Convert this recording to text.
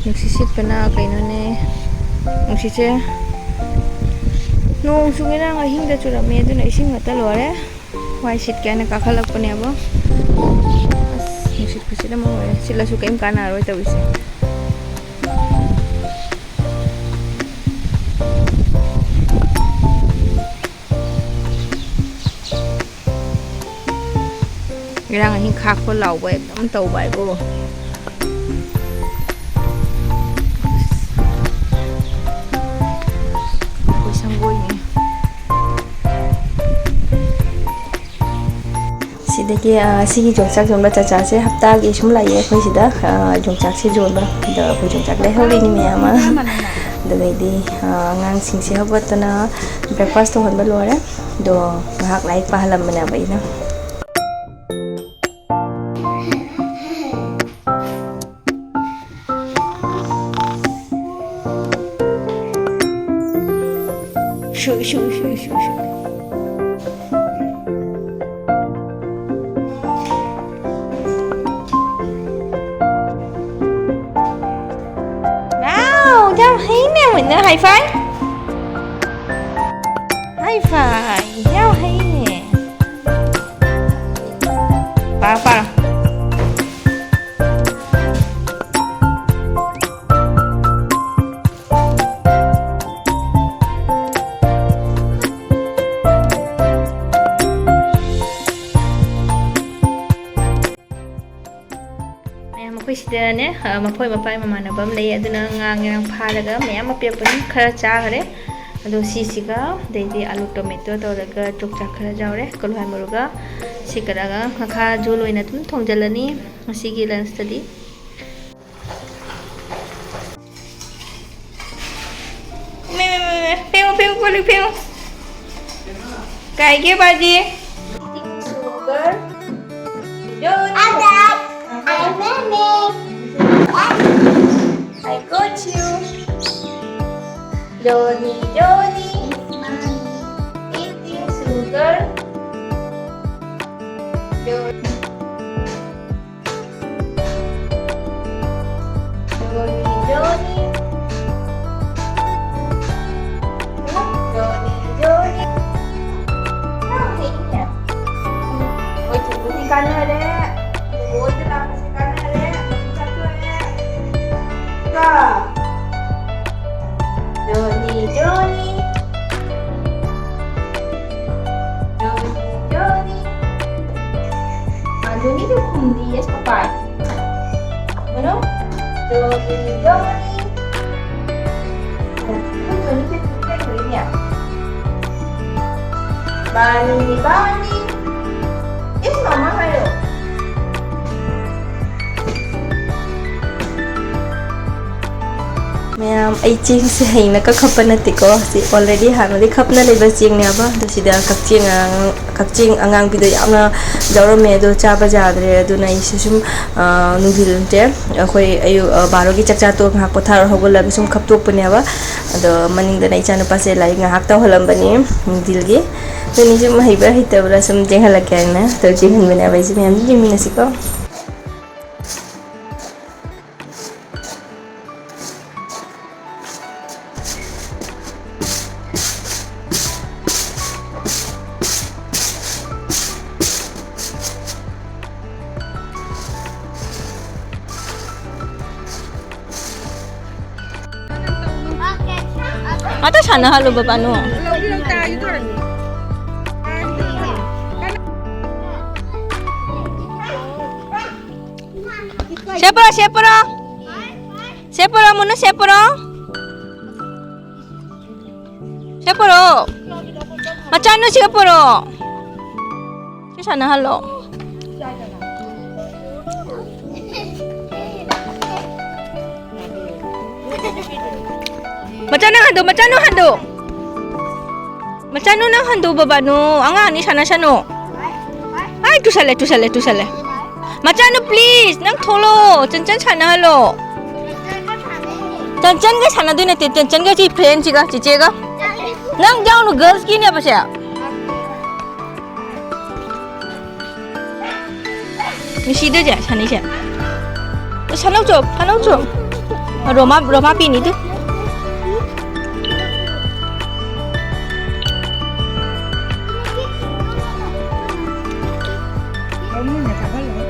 Nagsisipana kay nane. Nagsise. Nung sungirang ahing da churami adu na ising ngata lore. Why sit kaya nakakalak pa niya ba? As nagsit ko sila mo eh. Sila suka im kana ro tawis. Girang ahing khak ko law ba ekdam taw bai bo. Sidagi sigi jongchak jonba chacha se hapta gi sum lai ye khoi sida jongchak se jonba da khoi jongchak lai holi ni miyama da di ngang sing se habatana breakfast to honba lore do ngahak lai pahalam bana baina shu shu shu shu shu mình nữa high five high five nhau hay nè pa sida ne mapoi mapai mamanabam lei aduna ngang pharaga mayam apepani khara chagare ado sisiga deidi alu tomato toraga chokcha khara jawre kolhai muruga sikaraga kha joloina tum thongjalani asigi lunch tadi me koli peo kai ke baji sugar I got you. Johnny, eating sugar. Johnny, Ôi chị cứ đi canh rồi đấy. Bố chứ làm cái canh rồi đấy. Chắc rồi đấy. Johnny. Johnny itu kundi ya papai. Mana? Johnny. Johnny itu kayak gini ya. Bani. Itu mama hayo. Mayam ai ching se haina ka khapana tiko si already hanadi khapna leba ching ne aba do sida kakching angang bido yamna jawrame do cha ba jadre do na isum nudil te khoi ayu baro gi chakcha to ngak pothar hogol la sum khaptok pane aba ado maning da nai chana pase lai ngak ta holam bani nudil gi to ni sum haiba hitabra sum jenghala kyana to jing bane aba sum yam jing mina siko Ata sana halo ba paano? Sepura muna sepura. Macano siya puro. Sana halo. Macano nang hando baba no. Anga ni sana no. Ay tu sale. Macano please nang tholo. Chan sana halo. Chan ga sana doy na chan ga chi friend chi ga. Nang jaw no girls ki ni ba siya? Ni sida ja sana siya. Sana ucap. Roma pin itu. Kamu nggak sabar loh.